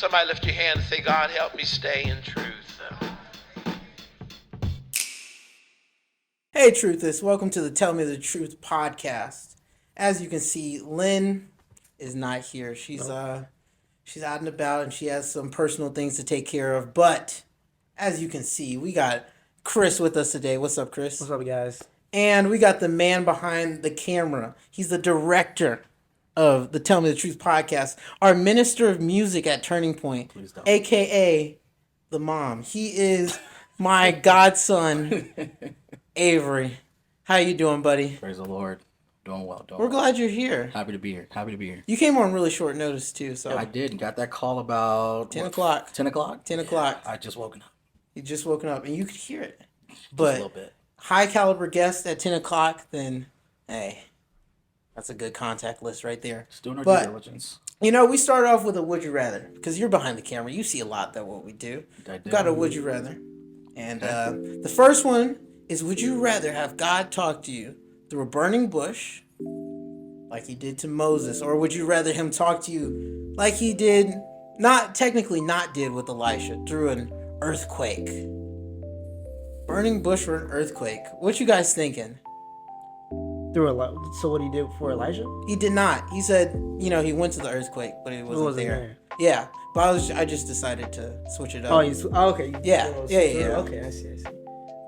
Somebody lift your hand and say, God, help me stay in truth. Hey, Truthists. Welcome to the Tell Me the Truth podcast. As you can see, Lynn is not here. She's out and about, and she has some personal things to take care of. But as you can see, we got Chris with us today. What's up, Chris? What's up, guys? And we got the man behind the camera. He's the director of the Tell Me the Truth podcast, our minister of music at Turning Point, a.k.a. the mom. He is my godson, Avery. How you doing, buddy? Praise the Lord. Doing well. We're glad you're here. Happy to be here. You came on really short notice, too. So I did. Got that call about 10 o'clock. 10 o'clock? 10 o'clock. I just woken up. You just woken up, and you could hear it. But a little bit. High caliber guest at 10 o'clock, then, hey, that's a good contact list right there. Just doing our due diligence. You know, we started off with a would you rather, because you're behind the camera. You see a lot of what we do. We got a would you rather. And the first one is, would you rather have God talk to you through a burning bush, like he did to Moses, or would you rather him talk to you like he did, not did with Elisha, through an earthquake? Burning bush or an earthquake? What you guys thinking? So what he did for Elijah? He did not. He said, he went to the earthquake, but he wasn't there. Yeah, but I just decided to switch it up. Okay. Yeah. Okay, I see.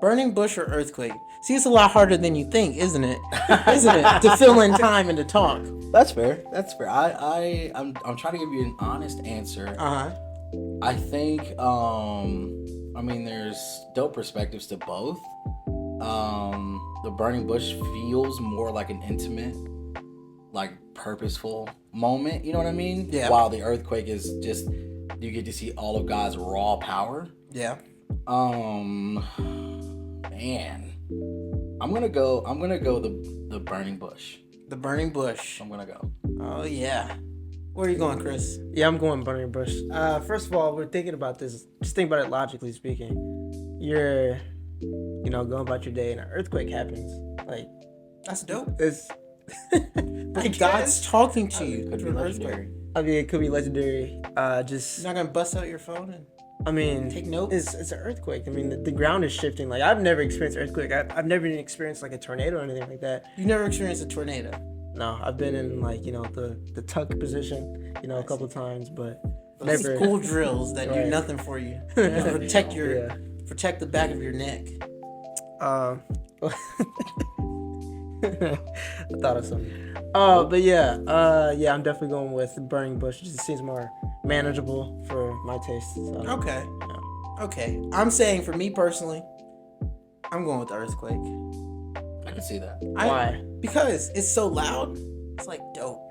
Burning bush or earthquake? See, it's a lot harder than you think, isn't it? To fill in time and to talk. That's fair. I'm trying to give you an honest answer. I think there's dope perspectives to both. The burning bush feels more like an intimate, like purposeful moment, you know what I mean? Yeah. While the earthquake is just, you get to see all of God's raw power. Yeah. Man, I'm gonna go the burning bush. The burning bush. I'm gonna go. Oh yeah. Where are you going, Chris? Yeah, I'm going burning bush. First of all, we're thinking about this. Just think about it logically speaking. You're, going about your day and an earthquake happens. Like, that's dope. It's like God's talking to you. Could be legendary. It could be legendary. You're not gonna bust out your phone and take notes. It's an earthquake. The ground is shifting. Like, I've never experienced earthquake. I've never even experienced like a tornado or anything like that. You never experienced a tornado? No, I've been in the tuck position, a couple times, but those never. Cool drills that do nothing for you. Protect the back of your neck. I thought of something. But I'm definitely going with the burning bush. It just seems more manageable for my taste. So, okay. Yeah. Okay. I'm saying for me personally, I'm going with the earthquake. I can see that. Why? Because it's so loud. It's like dope.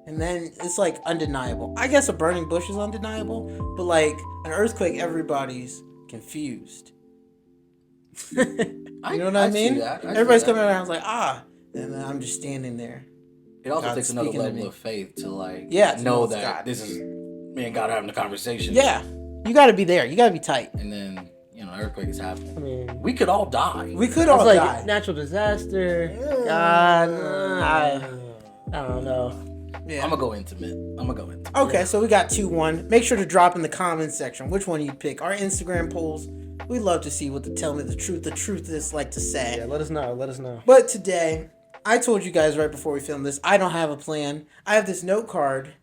And then it's like undeniable. I guess a burning bush is undeniable, but like an earthquake, everybody's confused. You know what I mean? Everybody's coming around like, and then I'm just standing there. It also God takes another speaking to level me. of faith to know that God. This is me and God having a conversation. Yeah. You gotta be there. You gotta be tight. And then, earthquake is happening. I we could all die. We could all die. Natural disaster. God, I don't know. Yeah. I'm gonna go intimate. Okay, so we got 2-1. Make sure to drop in the comments section which one you pick. Our Instagram polls. We love to see what the Tell Me the Truth is like to say. Yeah, let us know. But today, I told you guys right before we filmed this, I don't have a plan. I have this note card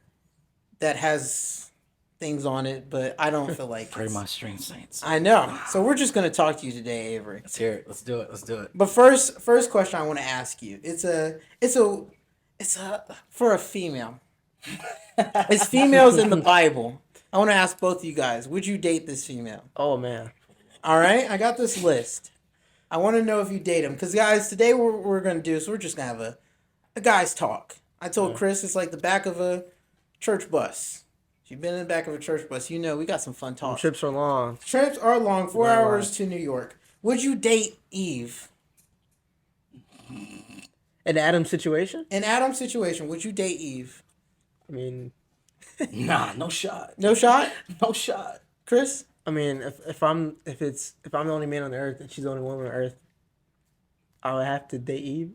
that has things on it, but I don't feel like Pray my strength, saints. I know. So we're just going to talk to you today, Avery. Let's hear it. Let's do it. But first question I want to ask you. It's for a female. It's females in the Bible. I want to ask both of you guys, would you date this female? Oh, man. All right, I got this list. I want to know if you date them. Because, guys, today we're going to do, so we're just going to have a guy's talk. I told Chris it's like the back of a church bus. If you've been in the back of a church bus, we got some fun talk. Trips are long. Trips are long, 4 hours to New York. Would you date Eve? An Adam situation? In Adam's situation, would you date Eve? Nah, no shot. No shot? No shot. Chris? If I'm the only man on the earth and she's the only woman on earth, I would have to date Eve.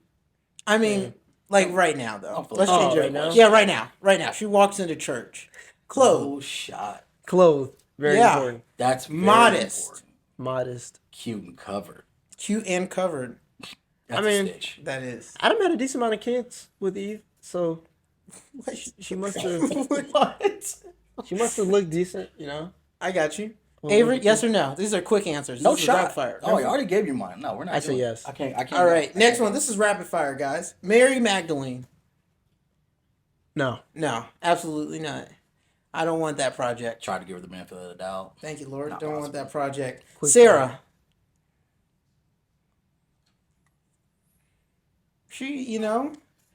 Like right now though. Let's change it right now. Yeah, right now. Right now. She walks into church. Clothes. No shot. Clothed. Very Yeah. important. That's very Modest. important. Modest. Cute and covered. Cute and covered. That's I mean, a stitch. That is. Adam had a decent amount of kids with Eve, so she must have What? she must have looked decent, you know. I got you. Well, Avery, yes or no? These are quick answers. No This is shot. rapid fire. Oh, I already gave you mine. No, we're not. I say doing it. yes. I can't. All right, next one. This is rapid fire, guys. Mary Magdalene. No. No, absolutely not. I don't want that project. Try to give her the benefit of the doubt. Thank you, Lord. Not Don't want possible. that project. Quick Sarah. She,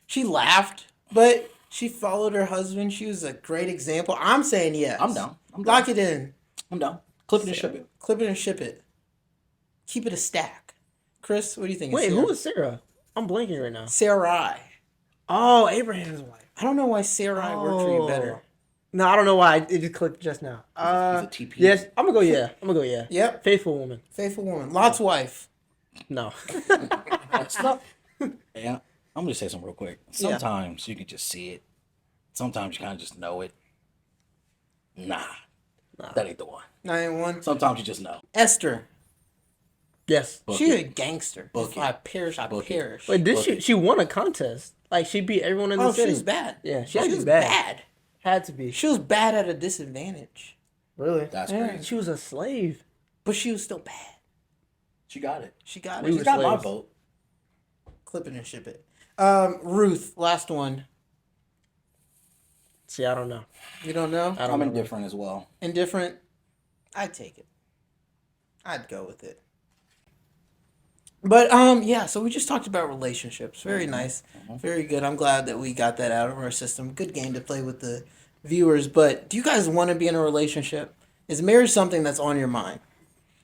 she laughed, but she followed her husband. She was a great example. I'm saying yes. I'm down. Lock it in. I'm down. Clip it and ship it. Clip it and ship it. Keep it a stack. Chris, what do you think? Wait, of who is Sarah? I'm blanking right now. Sarai? Oh, Abraham's wife. I don't know why Sarai worked for you better. No, I don't know why. It just clicked just now. He's a TP. Yes, I'm gonna go yeah. Yep. Faithful woman. Faithful woman. Lot's wife. No. Yeah, I'm gonna say something real quick. Sometimes you can just see it. Sometimes you kind of just know it. Nah, that ain't the one. 9-1. Sometimes you just know. Esther. Yes. Book She's it. a gangster. Book If it. I perish, I Book it. perish. Wait, did Book she? it. She won a contest. Like she beat everyone in the Oh, city. she was bad. Yeah, she She had to was be bad. bad. Had to be. She was bad at a disadvantage. Really? That's Yeah. crazy. She was a slave. But she was still bad. She got it. She got We it. She were got my slaves. vote. Clip it and ship it. Ruth, last one. See, I don't know. You don't know? I don't I'm know. indifferent as well. Indifferent? I'd take it. I'd go with it. But yeah, so we just talked about relationships. Very nice. Very good. I'm glad that we got that out of our system. Good game to play with the viewers. But do you guys want to be in a relationship? Is marriage something that's on your mind?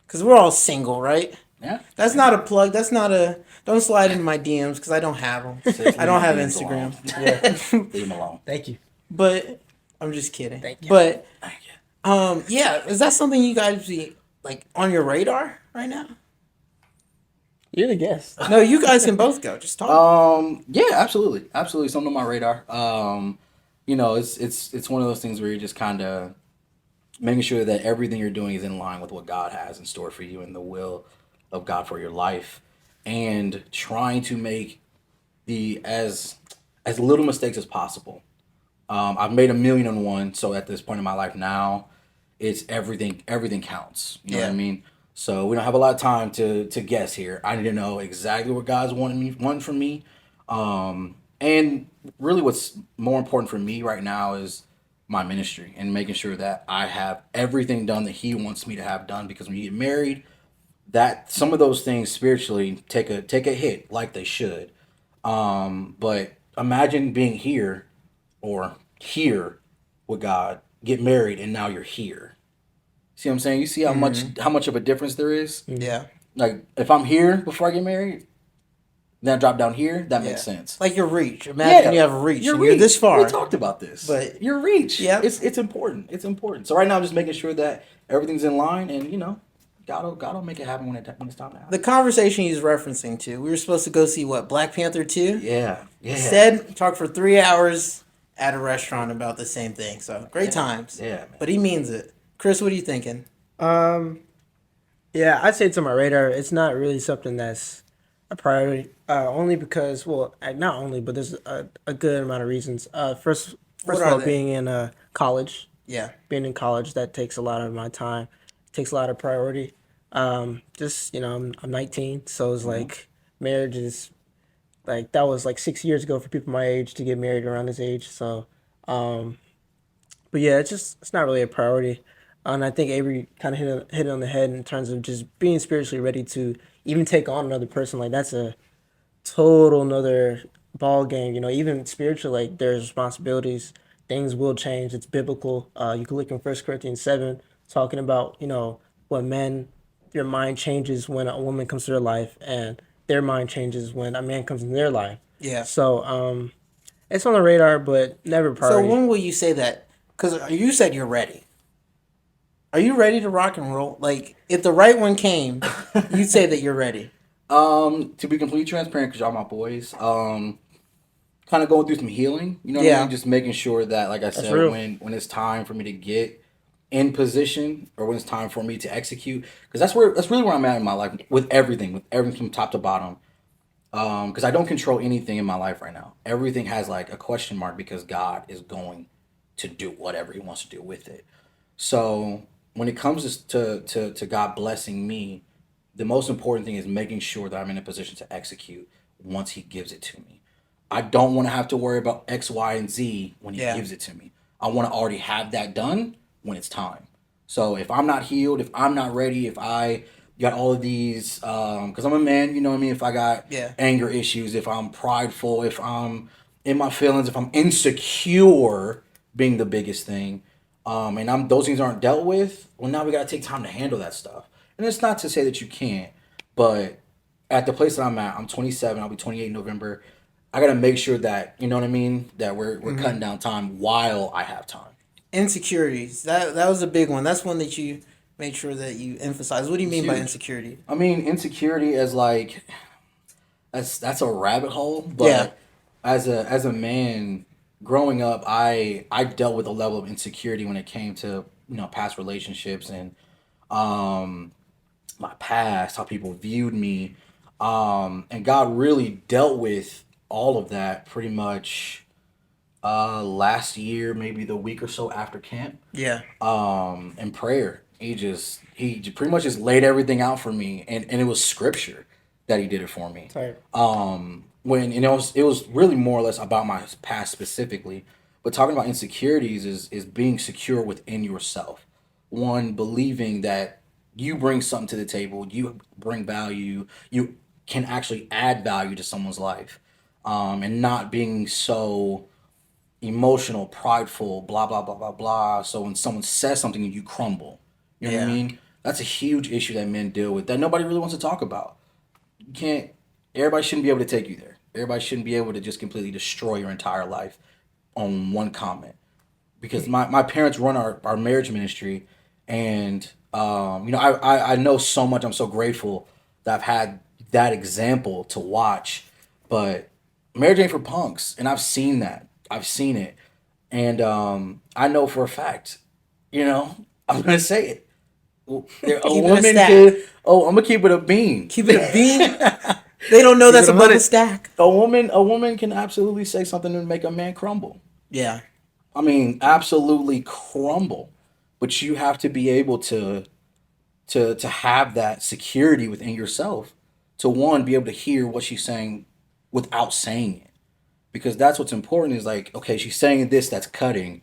Because we're all single, right? Yeah. That's not a plug. That's not a. Don't slide into my DMs because I don't have them. I don't have Instagram. Yeah. Leave him alone. Thank you. But I'm just kidding. Thank you. But Thank you. yeah, is that something you guys be like on your radar right now? You're the guest. No, you guys can both go. Just talk. Yeah, absolutely, absolutely. Something on my radar. It's one of those things where you're just kind of making sure that everything you're doing is in line with what God has in store for you and the will of God for your life, and trying to make the as little mistakes as possible. I've made 1,000,001, so at this point in my life now, it's everything counts. You know what I mean? So we don't have a lot of time to guess here. I need to know exactly what God's wanting from me. And really what's more important for me right now is my ministry and making sure that I have everything done that He wants me to have done, because when you get married, that some of those things spiritually take a hit like they should. But imagine being here with God, get married, and now you're here. See what I'm saying? You see how much of a difference there is? Yeah. Like, if I'm here before I get married, then I drop down here, that makes sense. Like your reach. Imagine you have a reach. You're this far. We talked about this. But your reach. yeah, It's important. It's important. So right now I'm just making sure that everything's in line, and God will make it happen when it's time to happen. The conversation he's referencing to, we were supposed to go see Black Panther 2? Yeah. Instead, talk for 3 hours at a restaurant about the same thing. So great times. Yeah, man. But he means it. Chris, what are you thinking? Yeah, I'd say it's on my radar. It's not really something that's a priority. Only because, not only, but there's a good amount of reasons. First of all, being in college. Yeah. Being in college, that takes a lot of my time. It takes a lot of priority. I'm 19, so it's like marriage is like, that was like 6 years ago for people my age to get married around this age. So, but yeah, it's not really a priority. And I think Avery kind of hit it on the head in terms of just being spiritually ready to even take on another person. Like, that's a total another ball game. Even spiritually, like, there's responsibilities. Things will change. It's biblical. You can look in 1 Corinthians 7, talking about, when men, your mind changes when a woman comes to their life, and their mind changes when a man comes into their life. Yeah. So, it's on the radar, but never priority. So when will you say that? Because you said you're ready. Are you ready to rock and roll? Like, if the right one came, you'd say that you're ready. To be completely transparent, because y'all my boys, kind of going through some healing. You know what I mean? Just making sure that, like I said, real. when it's time for me to get in position or when it's time for me to execute, because that's really where I'm at in my life with everything from top to bottom. Because I don't control anything in my life right now. Everything has like a question mark because God is going to do whatever He wants to do with it. So when it comes to God blessing me, the most important thing is making sure that I'm in a position to execute once He gives it to me. I don't want to have to worry about X, Y, and Z when He Yeah. gives it to me. I want to already have that done when it's time. So if I'm not healed, if I'm not ready, if I got all of these, because I'm a man, you know what I mean? If I got Yeah. anger issues, if I'm prideful, if I'm in my feelings, if I'm insecure, being the biggest thing, and those things aren't dealt with, well, now we got to take time to handle that stuff. And it's not to say that you can't, but at the place that I'm at, I'm 27. I'll be 28 in November. I got to make sure that you know what I mean. That we're cutting down time while I have time. Insecurities. That was a big one. That's one that you made sure that you emphasize. What do you It's mean by huge. insecurity? I mean, insecurity as like that's a rabbit hole. Yeah. But as a man growing up, I dealt with a level of insecurity when it came to past relationships and um my past, how people viewed me, and God really dealt with all of that pretty much last year, maybe the week or so after camp, Yeah. in prayer. He pretty much just laid everything out for me, and it was scripture that He did it for me. Type. When and it was really more or less about my past specifically, but talking about insecurities is being secure within yourself. One, believing that you bring something to the table, you bring value, you can actually add value to someone's life, and not being so emotional, prideful, blah blah blah blah blah. So when someone says something, you crumble. You know what I Yeah. mean? That's a huge issue that men deal with that nobody really wants to talk about. You can't. Everybody shouldn't be able to take you there. Everybody shouldn't be able to just completely destroy your entire life on one comment. Because my parents run our marriage ministry, and I know so much. I'm so grateful that I've had that example to watch. But marriage ain't for punks, and I've seen that. I've seen it, and I know for a fact. I'm gonna say it. A Keep it a woman stack. could. Oh, I'm gonna keep it a bean. Keep it a bean. They don't know Keep that's it a above a hundred. stack. A woman can absolutely say something to make a man crumble. Yeah. I mean, absolutely crumble. But you have to be able to have that security within yourself to one be able to hear what she's saying without saying it. Because that's what's important is like, okay, she's saying this that's cutting,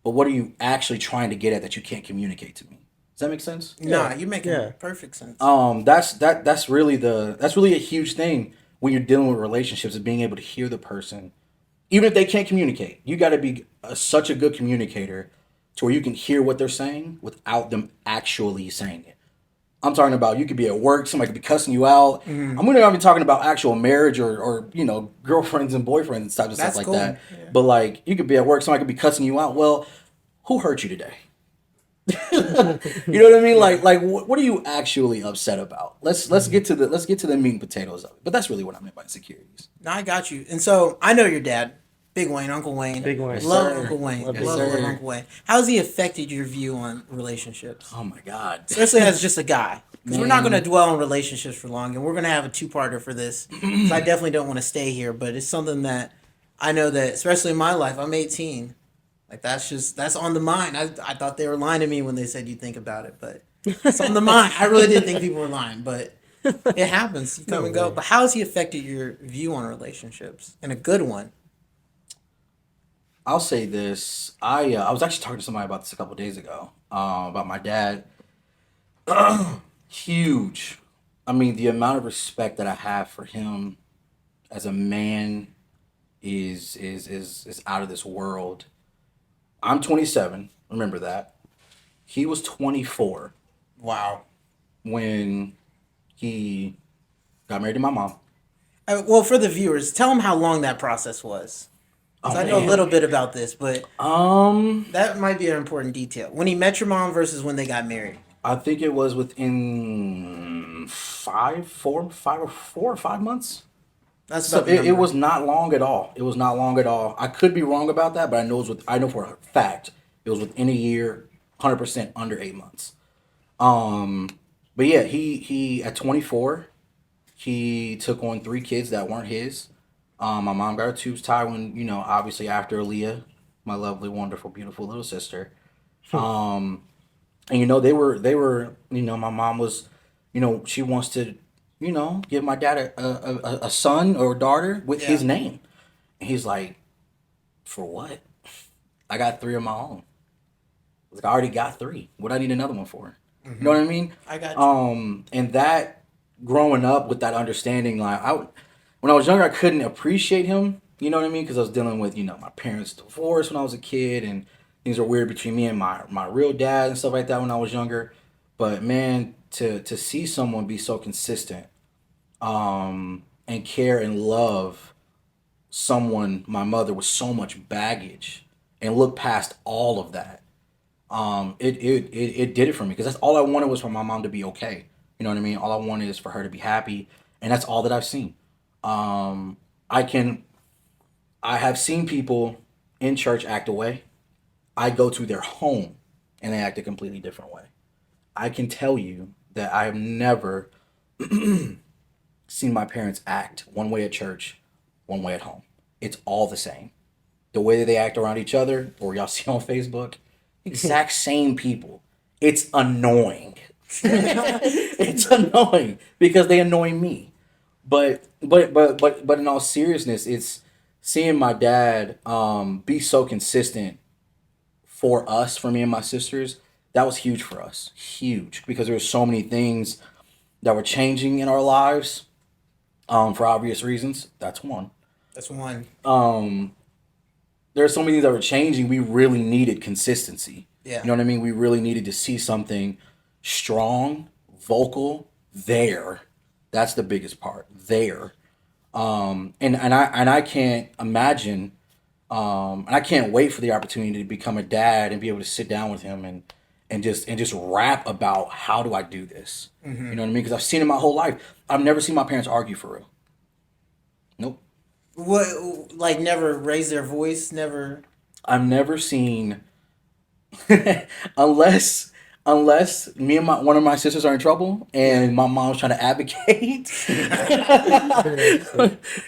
but what are you actually trying to get at that you can't communicate to me? Does that make sense? Nah, you're making Yeah. perfect sense. That's really a huge thing when you're dealing with relationships is being able to hear the person even if they can't communicate. You got to be such a good communicator to where you can hear what they're saying without them actually saying it. I'm talking about you could be at work, somebody could be cussing you out. I'm gonna not be talking about actual marriage or girlfriends and boyfriends and types of stuff That's like cool. that. Yeah. But like you could be at work, somebody could be cussing you out. Well, who hurt you today? You know what I mean? Like what are you actually upset about? Let's get to the meat and potatoes of it. But that's really what I meant by insecurities. No, I got you. And so I know your dad, Big Wayne, Uncle Wayne. Big Wayne. Love Yes, sir. Uncle Wayne. Love Yes, love sir. Uncle Wayne. How's he affected your view on relationships? Oh my God. Especially as just a guy. Because we're not Man. going to dwell on relationships for long, and we're going to have a two-parter for this. 'Cause I definitely don't want to stay here, but it's something that I know that, especially in my life, I'm 18. Like that's on the mind. I thought they were lying to me when they said you think about it, but it's on the mind. I really did think people were lying, but it happens. You come and go. way. But how has he affected your view on relationships? And a good one. I'll say this. I was actually talking to somebody about this a couple days ago. About my dad. Huge. I mean, the amount of respect that I have for him as a man is out of this world. I'm 27. Remember that. He was 24 Wow. when he got married to my mom. Well, for the viewers, tell them how long that process was. 'Cause Oh, I know a man. little bit about this, but Um, that might be an important detail. When he met your mom versus when they got married. I think it was within 4 or 5 months. That's So about the it number. was not long at all. It was not long at all. I could be wrong about that, but I know for a fact it was within a year 100% under 8 months. But yeah, he at 24, he took on 3 kids that weren't his. My mom got her tubes tied when, obviously after Aaliyah, my lovely, wonderful, beautiful little sister. And my mom was, she wants to, give my dad a son or daughter with his name. And he's like, for what? I got 3 of my own. Like, I already got 3. What do I need another one for? You know what I mean? I got you. And that, growing up with that understanding, like, when I was younger, I couldn't appreciate him. You know what I mean? Because I was dealing with, my parents' divorce when I was a kid, and things were weird between me and my real dad and stuff like that when I was younger. But man, to see someone be so consistent, and care and love someone, my mother, with so much baggage, and look past all of that, it did it for me, because that's all I wanted, was for my mom to be okay. You know what I mean? All I wanted is for her to be happy, and that's all that I've seen. I have seen people in church act away. I go to their home and they act a completely different way. I can tell you that I have never seen my parents act one way at church, one way at home. It's all the same. The way that they act around each other, or y'all see on Facebook, exact same people. It's annoying. It's annoying because they annoy me. But in all seriousness, it's seeing my dad be so consistent for us, for me and my sisters. That was huge for us, huge, because there were so many things that were changing in our lives, for obvious reasons. That's one. That's one. There are so many things that were changing. We really needed consistency. Yeah. You know what I mean? We really needed to see something strong, vocal, there. That's the biggest part. There. And I can't imagine, and I can't wait for the opportunity to become a dad and be able to sit down with him and just rap about, how do I do this? Mm-hmm. You know what I mean? Because I've seen it my whole life. I've never seen my parents argue for real. Nope. What, like, never raise their voice? Never. I've never seen, unless me and one of my sisters are in trouble and my mom's trying to advocate,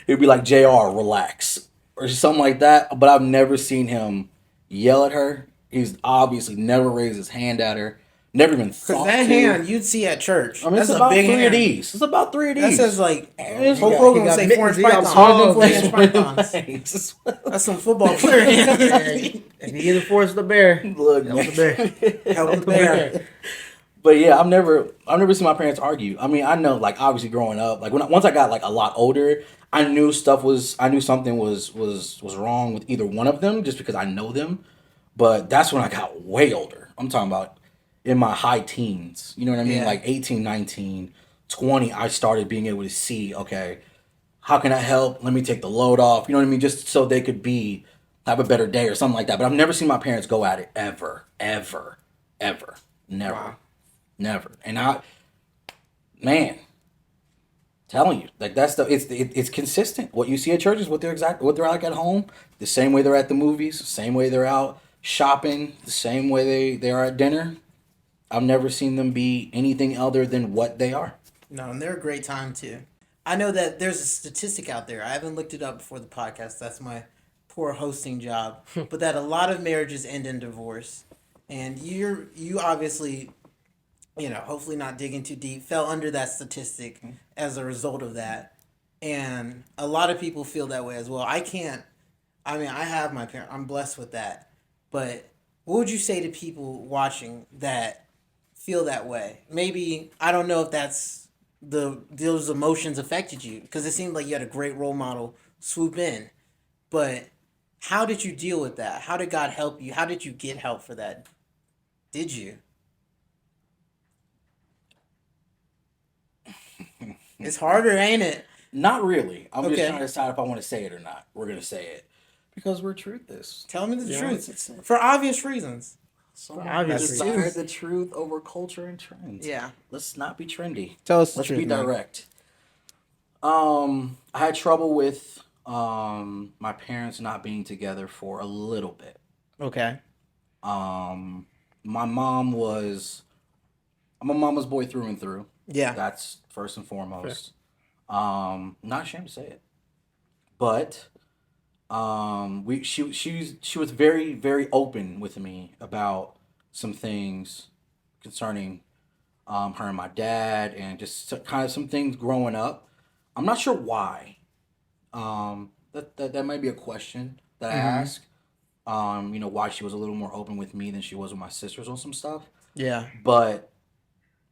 it'd be like, JR, relax, or something like that. But I've never seen him yell at her. He's obviously never raised his hand at her. Never even thought that to. hand you'd see at church. I mean, that's it's a about big 3 hand. of these. It's about 3 of That these. says, like, Hulk Hulk Hogan Hogan say 4 inch pythons. Oh, 4 inch pythons. Thanks. That's some football player hands. If you get the force the bear. Look, Help the bear. Help the bear. But yeah, I've never seen my parents argue. I mean, I know, like, obviously growing up, like, once I got, like, a lot older, I knew something was wrong with either one of them, just because I know them. But that's when I got way older. I'm talking about in my high teens. You know what I mean? Yeah. Like 18, 19, 20, I started being able to see, okay, how can I help? Let me take the load off. You know what I mean? Just so they could have a better day or something like that. But I've never seen my parents go at it ever. Never. Wow. Never. And man, telling you, like, it's consistent. What you see at church is what they're like at home. The same way they're at the movies, the same way they're out shopping, the same way they are at dinner. I've never seen them be anything other than what they are. No, and they're a great time too. I know that there's a statistic out there. I haven't looked it up before the podcast. That's my poor hosting job. But that a lot of marriages end in divorce. And you obviously, hopefully not digging too deep, fell under that statistic as a result of that. And a lot of people feel that way as well. I have my parents. I'm blessed with that. But what would you say to people watching that feel that way? Maybe, I don't know if that's those emotions affected you, because it seemed like you had a great role model swoop in. But how did you deal with that? How did God help you? How did you get help for that? Did you? It's harder, ain't it? Not really. I'm just Okay. trying to decide if I want to say it or not. We're going to say it. Because we're truthists. Tell me the Yeah. truth. For obvious reasons. So obvious desire reasons. the truth over culture and trends. Yeah. Let's not be trendy. Tell us the Let's truth, be man. direct. I had trouble with my parents not being together for a little bit. Okay. my mom was I'm a mama's boy through and through. Yeah. That's first and Fair. foremost. Not ashamed to say it, but we she was very very open with me about some things concerning her and my dad and just kind of some things growing up. I'm not sure why. That might be a question that I Mm-hmm. ask. Why she was a little more open with me than she was with my sisters on some stuff. Yeah. But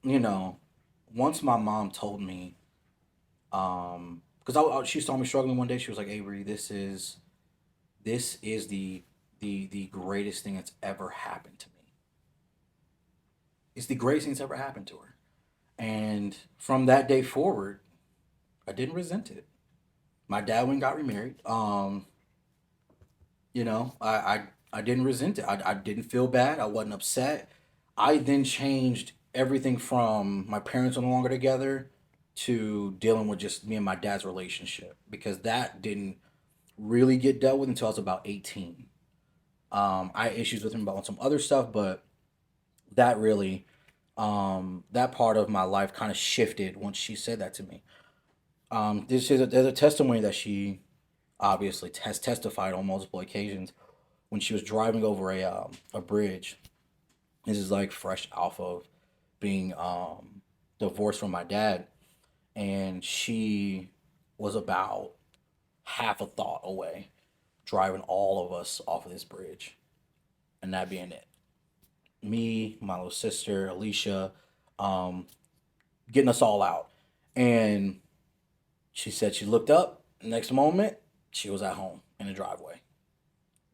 you know, once my mom told me, because she saw me struggling one day, she was like, "Avery, this is the greatest thing that's ever happened to me. It's the greatest thing that's ever happened to her." And from that day forward, I didn't resent it. My dad went and got remarried. I didn't resent it. I didn't feel bad. I wasn't upset. I then changed everything from my parents are no longer together to dealing with just me and my dad's relationship because that didn't really get dealt with until I was about 18. I had issues with him about some other stuff, but that really, that part of my life kind of shifted once she said that to me. There's a testimony that she obviously has testified on multiple occasions when she was driving over a bridge. This is like fresh off of being divorced from my dad, and she was about half a thought away, driving all of us off of this bridge, and that being it. Me, my little sister Alicia, um, getting us all out, and she said she looked up. Next moment, she was at home in the driveway.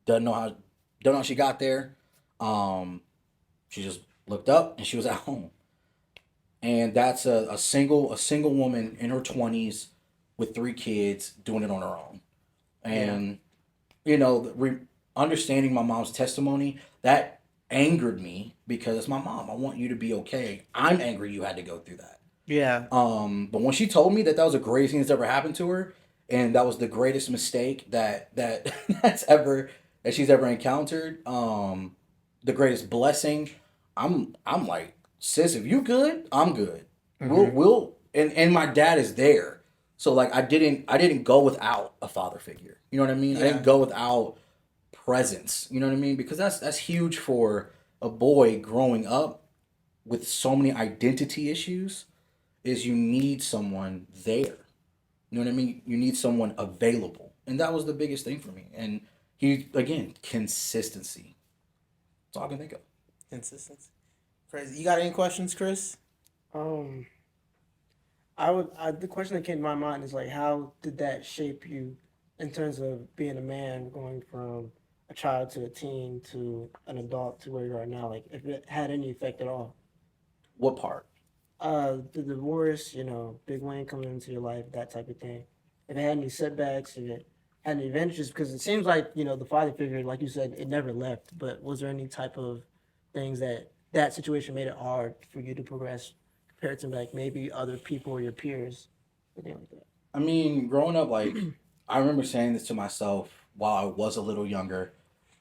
Doesn't know how, don't know how she got there. Um, she just looked up and she was at home. And that's a single woman in her 20s with three kids doing it on her own. Yeah. And understanding my mom's testimony that angered me because it's my mom. I want you to be okay. I'm angry you had to go through that. Yeah. But when she told me that that was the greatest thing that's ever happened to her, and that was the greatest mistake that that's ever that she's ever encountered, the greatest blessing, I'm like, sis, if you good, I'm good. Mm-hmm. And my dad is there, so like I didn't go without a father figure. You know what I mean? I Yeah. didn't go without presence. You know what I mean? Because that's huge for a boy growing up with so many identity issues is you need someone there. You know what I mean? You need someone available. And that was the biggest thing for me. And he again, consistency. That's all I can think of. Consistency. Crazy. You got any questions, Chris? Um, the question that came to my mind is like, how did that shape you in terms of being a man, going from a child to a teen to an adult to where you are now? Like, if it had any effect at all? What part? The divorce, Big Wayne coming into your life, that type of thing. If it had any setbacks, if it had any adventures, because it seems like the father figure, like you said, it never left. But was there any type of things that situation made it hard for you to progress compared to like maybe other people or your peers, anything like that? I mean, growing up, like I remember saying this to myself while I was a little younger.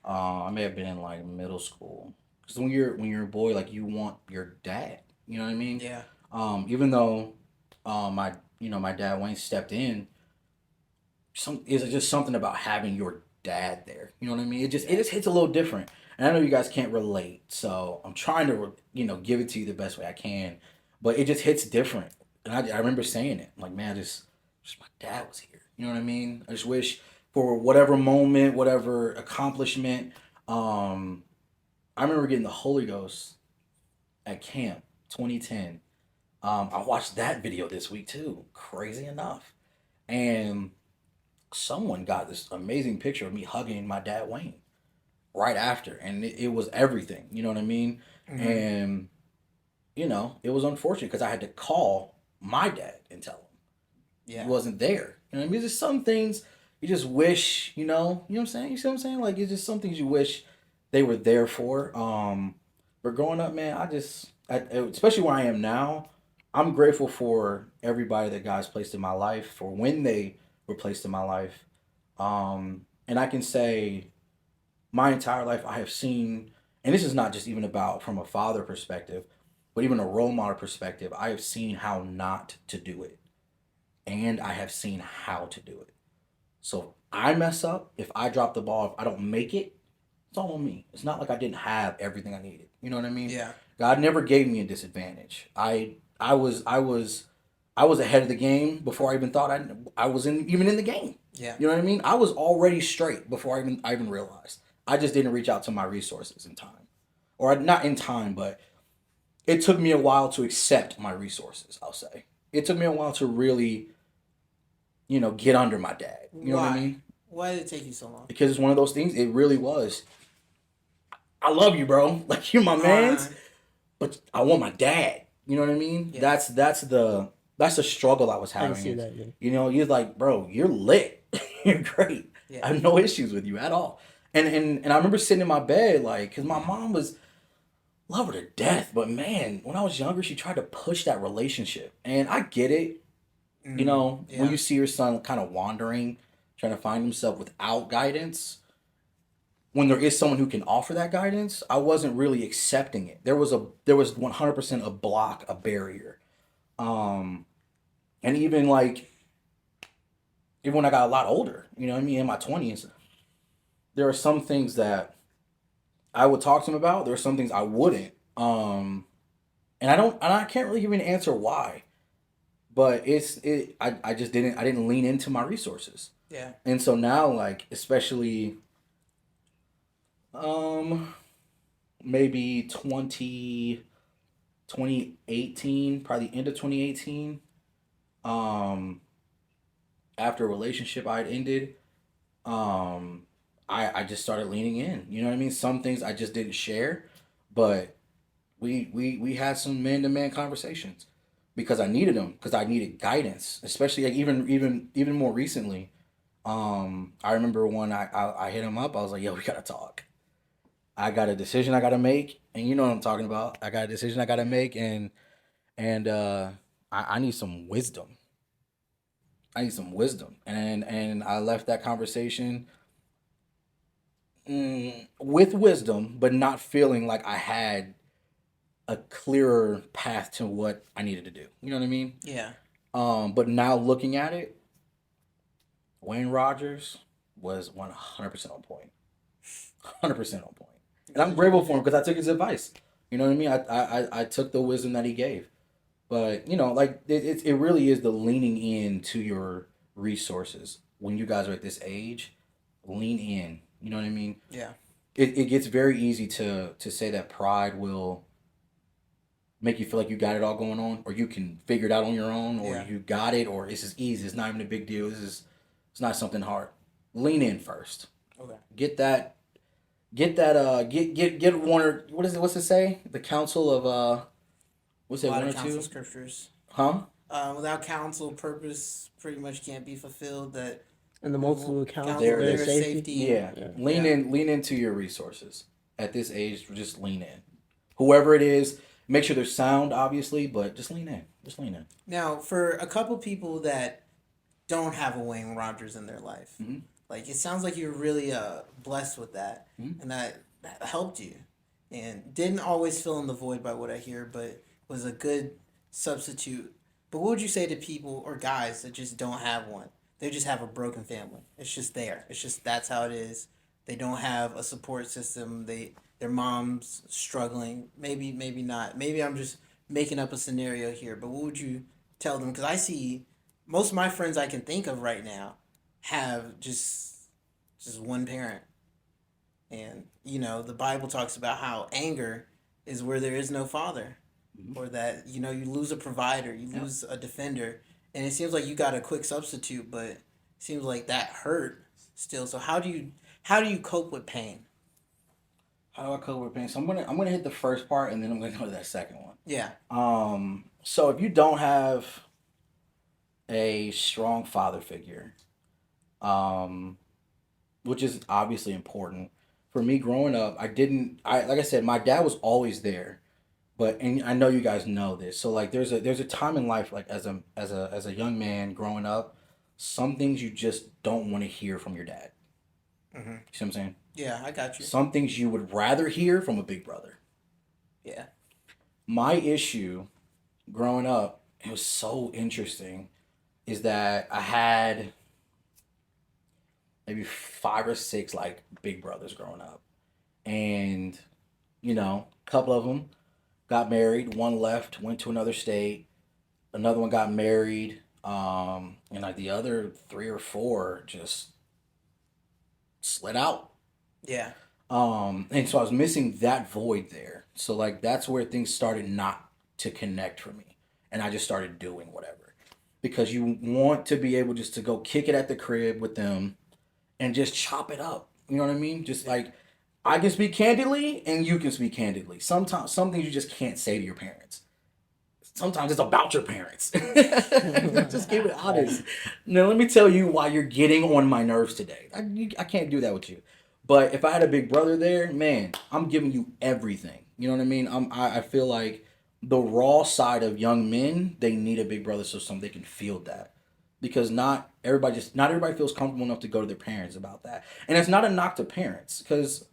I may have been in like middle school. Because when you're a boy, like you want your dad. You know what I mean? Yeah. Even though my dad Wayne stepped in, is just something about having your dad there. You know what I mean? It just hits a little different. And I know you guys can't relate, so I'm trying to give it to you the best way I can. But it just hits different. And I remember saying it like, man, just my dad was here. You know what I mean? I just wish for whatever moment, whatever accomplishment. Um, I remember getting the Holy Ghost at camp 2010. I watched that video this week too. Crazy enough, and someone got this amazing picture of me hugging my dad Wayne right after, and it was everything. You know what I mean? Mm-hmm. And it was unfortunate because I had to call my dad and tell him he Yeah. wasn't there. You know what I mean? There's just some things you just wish, you know what I'm saying? You see what I'm saying? Like it's just some things you wish they were there for. But growing up, man, especially where I am now, I'm grateful for everybody that God's placed in my life, for when they were placed in my life. And I can say my entire life I have seen and this is not just even about from a father perspective, but even a role model perspective. I have seen how not to do it, and I have seen how to do it. So if I mess up, if I drop the ball, if I don't make it, it's all on me. It's not like I didn't have everything I needed. You know what I mean? Yeah. God never gave me a disadvantage. I was ahead of the game before I even thought I was even in the game. Yeah. You know what I mean? I was already straight before I even realized. I just didn't reach out to my resources in time, or not in time, but it took me a while to accept my resources. I'll say it took me a while to really, get under my dad. You know what I Why? mean? Why did it take you so long? Because it's one of those things. It really was. I love you, bro. Like you're my Uh, man's, but I want my dad. You know what I mean? Yeah. That's the struggle I was I can having. see that, yeah. You're like, bro, you're lit. You're great. Yeah. I have no issues with you at all. And I remember sitting in my bed like, cause my mom was love her to death, but man, when I was younger, she tried to push that relationship, and I get it. Yeah. When you see your son kind of wandering, trying to find himself without guidance, when there is someone who can offer that guidance, I wasn't really accepting it. There was 100% a block, a barrier. Um, and even when I got a lot older, you know what I mean, in my 20s, there are some things that I would talk to him about. There are some things I wouldn't. And I can't really give you an answer why, but I didn't lean into my resources. Yeah. And so now, like, especially, um, maybe 2018, probably the end of 2018, um, after a relationship I had ended, um, I just started leaning in. You know what I mean? Some things I just didn't share, but we had some man to man conversations because I needed them, because I needed guidance, especially like even more recently. I remember when I hit him up, I was like, yo, we gotta talk. I got a decision I gotta make, and you know what I'm talking about. I got a decision I gotta make, and I need some wisdom. I need some wisdom, and I left that conversation with wisdom, but not feeling like I had a clearer path to what I needed to do. You know what I mean? Yeah. But now looking at it, Wayne Rogers was 100% on point. 100% on point. And I'm grateful for him because I took his advice. You know what I mean? I took the wisdom that he gave. But, like, it really is the leaning in to your resources. When you guys are at this age, lean in. You know what I mean? Yeah. It gets very easy to say that pride will make you feel like you got it all going on, or you can figure it out on your own, or Yeah. you got it, or it's just easy. It's not even a big deal. It's not something hard. Lean in first. Okay. Get one, or what's it say? The counsel of what's A it, lot one or of counsel two? scriptures. Huh? Without counsel, purpose pretty much can't be fulfilled. That And the multiple accounts, counsel, There it there is. is safety. Yeah. Yeah. Lean Yeah. in, lean into your resources. At this age, just lean in. Whoever it is, make sure they're sound, obviously, but just lean in. Just lean in. Now, for a couple people that don't have a Wayne Rogers in their life, Mhm. like it sounds like you're really blessed with that, Mhm. and that helped you, and didn't always fill in the void by what I hear, but was a good substitute. But what would you say to people or guys that just don't have one? They just have a broken family. It's just there. It's just that's how it is. They don't have a support system. Their mom's struggling. Maybe not. Maybe I'm just making up a scenario here. But what would you tell them? Because I see most of my friends I can think of right now have just one parent, and the Bible talks about how anger is where there is no father, or that you lose a provider, you Yep. lose a defender, and it seems like you got a quick substitute, but it seems like that hurt still. So how do you cope with pain? How do I cope with pain? So I'm gonna hit the first part, and then I'm gonna go to that second one. Yeah. So if you don't have a strong father figure, um, which is obviously important. For me growing up, like I said, my dad was always there, and I know you guys know this. So like there's a time in life, like as a young man growing up, some things you just don't want to hear from your dad. You see what I'm saying? Yeah, I got you. Some things you would rather hear from a big brother. Yeah. My issue growing up, it was so interesting, is that I had maybe 5 or 6 like big brothers growing up. And, a couple of them got married. One left, went to another state. Another one got married. And like the other 3 or 4 just slid out. Yeah. And so I was missing that void there. So like that's where things started not to connect for me. And I just started doing whatever. Because you want to be able just to go kick it at the crib with them and just chop it up. You know what I mean? Just like I can speak candidly and you can speak candidly. Sometimes some things you just can't say to your parents. Sometimes it's about your parents. Just keep it honest. Now let me tell you why you're getting on my nerves today. I can't do that with you. But if I had a big brother there, man, I'm giving you everything. You know what I mean? I feel like the raw side of young men, they need a big brother so they can feel that. Because not everybody feels comfortable enough to go to their parents about that. And it's not a knock to parents, because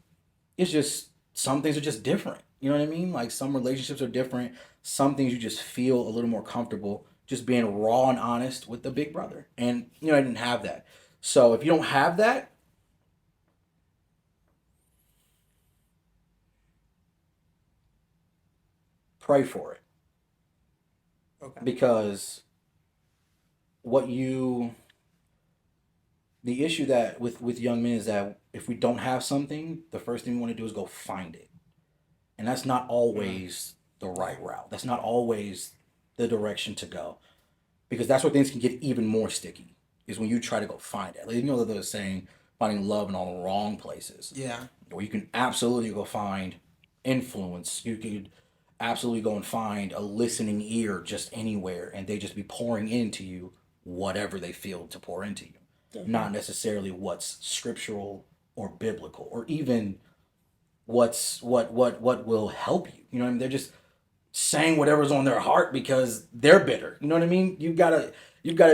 it's just some things are just different. You know what I mean? Like some relationships are different. Some things you just feel a little more comfortable just being raw and honest with the big brother. And I didn't have that. So if you don't have that, pray for it. Okay. Because the issue that with young men is that if we don't have something, the first thing we want to do is go find it. And that's not always the right route. That's not always the direction to go. Because that's where things can get even more sticky, is when you try to go find it. Like, that they're saying finding love in all the wrong places. Yeah. Where you can absolutely go find influence. You could absolutely go and find a listening ear just anywhere, and they just be pouring into you whatever they feel to pour into you. Definitely. Not necessarily what's scriptural or biblical, or even what will help you. You know what I mean? They're just saying whatever's on their heart because they're bitter. You know what I mean? You've gotta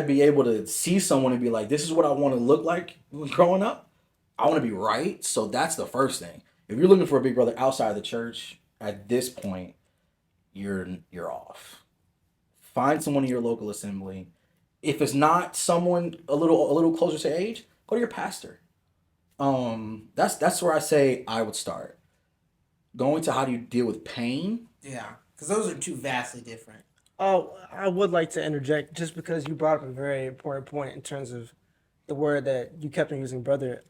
be able to see someone and be like, this is what I want to look like growing up. I want to be right. So that's the first thing. If you're looking for a big brother outside of the church, at this point, you're off. Find someone in your local assembly. If it's not someone a little closer to age, go to your pastor. That's where I say I would start. Going to how do you deal with pain? Yeah, because those are two vastly different. Oh, I would like to interject just because you brought up a very important point in terms of the word that you kept on using, brother.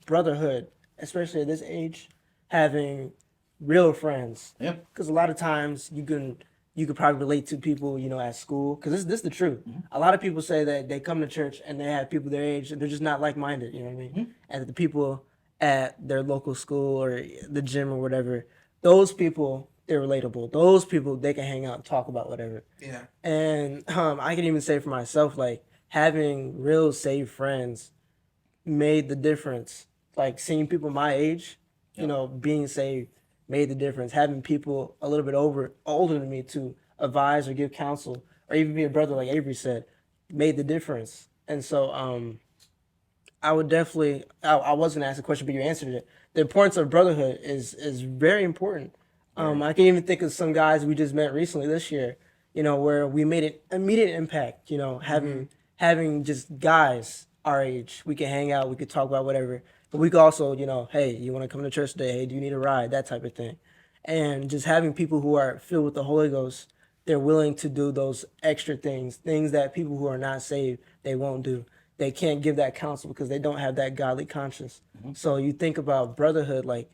Brotherhood, especially at this age, having real friends. Yeah. Because a lot of times you could probably relate to people at school. Because this is the truth. Mm-hmm. A lot of people say that they come to church and they have people their age and they're just not like minded. You know what I mean? Mm-hmm. And the people at their local school or the gym or whatever, those people, they're relatable. Those people, they can hang out and talk about whatever. Yeah. And I can even say for myself, like, having real saved friends made the difference. Like, seeing people my age, being saved made the difference. Having people a little bit older than me to advise or give counsel, or even be a brother, like Avery said, made the difference. And so I would definitely, I was going to ask a question, but you answered it. The importance of brotherhood is very important. I can even think of some guys we just met recently this year, where we made an immediate impact, having just guys our age. We can hang out, we could talk about whatever. But we could also, hey, you want to come to church today? Hey, do you need a ride? That type of thing. And just having people who are filled with the Holy Ghost, they're willing to do those extra things that people who are not saved, they won't do. They can't give that counsel because they don't have that godly conscience. Mm-hmm. So you think about brotherhood, like,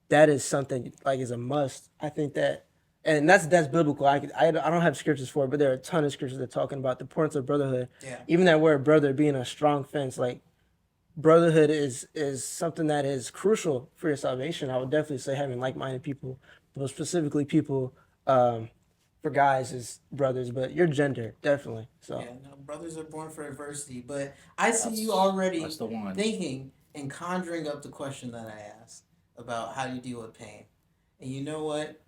that is something like is a must. I think that, and that's biblical. I don't have scriptures for it, but there are a ton of scriptures that are talking about the importance of brotherhood. Yeah. Even that word brother being a strong fence, like, brotherhood is something that is crucial for your salvation. I would definitely say having like-minded people, but specifically people for guys is brothers, but your gender, definitely. So yeah, no, brothers are born for adversity. But I see you already thinking and conjuring up the question that I asked about how you deal with pain. And you know what?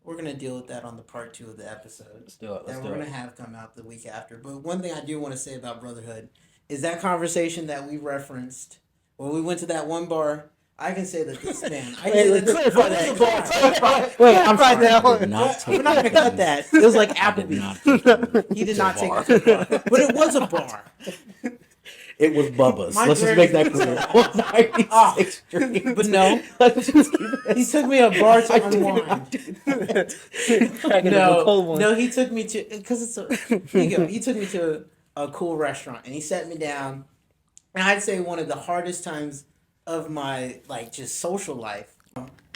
We're going to deal with that on the part 2 of the episode. Let's do it. That we're going to have come out the week after. But one thing I do want to say about brotherhood is that conversation that we referenced, when we went to that one bar, I can say that this man. I Wait, can say that clarify this that. was a bar. Wait, I'm sorry. I did not take We're not gonna you cut to- that. It was like I did Applebee's. not take you He did to not a take bar. me to a bar, but it was a bar. It was Bubba's. My Let's just make that journey- clear. 196th Street. But no, Let's just keep it he took me a bar to unwind. Cracking up a cold one. No, he took me to because it's a. Here you go. He took me to a cool restaurant and he sat me down, and I'd say one of the hardest times of my like just social life.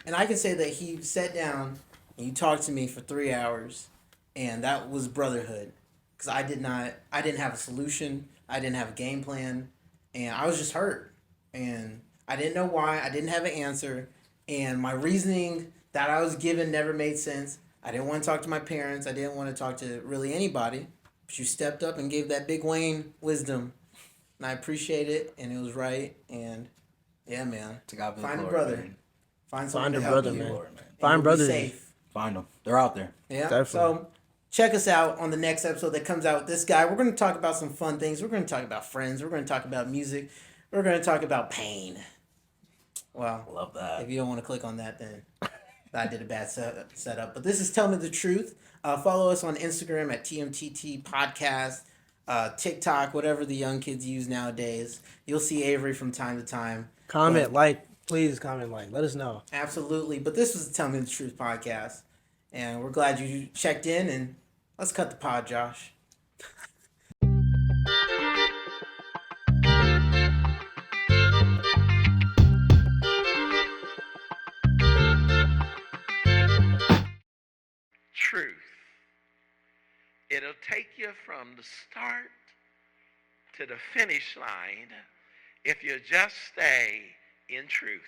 And I can say that he sat down and you talked to me for 3 hours, and that was brotherhood, because I didn't have a solution, I didn't have a game plan, and I was just hurt, and I didn't know why, I didn't have an answer, and my reasoning that I was given never made sense. I didn't want to talk to my parents, I didn't want to talk to really anybody, but you stepped up and gave that big Wayne wisdom, and I appreciate it, and it was right, and yeah, man, To God be the find a glory, brother. man. Find Find someone a to help brother, you. man. Lord, man. And Find you'll be brothers. safe. Find them. They're out there. Yeah. Definitely. So check us out on the next episode that comes out with this guy. We're going to talk about some fun things. We're going to talk about friends. We're going to talk about music. We're going to talk about pain. Well, Love that. if you don't want to click on that, then I did a bad setup. But this is Tell Me the Truth. Follow us on Instagram at TMTT Podcast, TikTok, whatever the young kids use nowadays. You'll see Avery from time to time. Comment, But- like, please comment, like, let us know. Absolutely. But this was the Tell Me the Truth podcast. And we're glad you checked in. And let's cut the pod, Josh. Truth. It'll take you from the start to the finish line if you just stay in truth.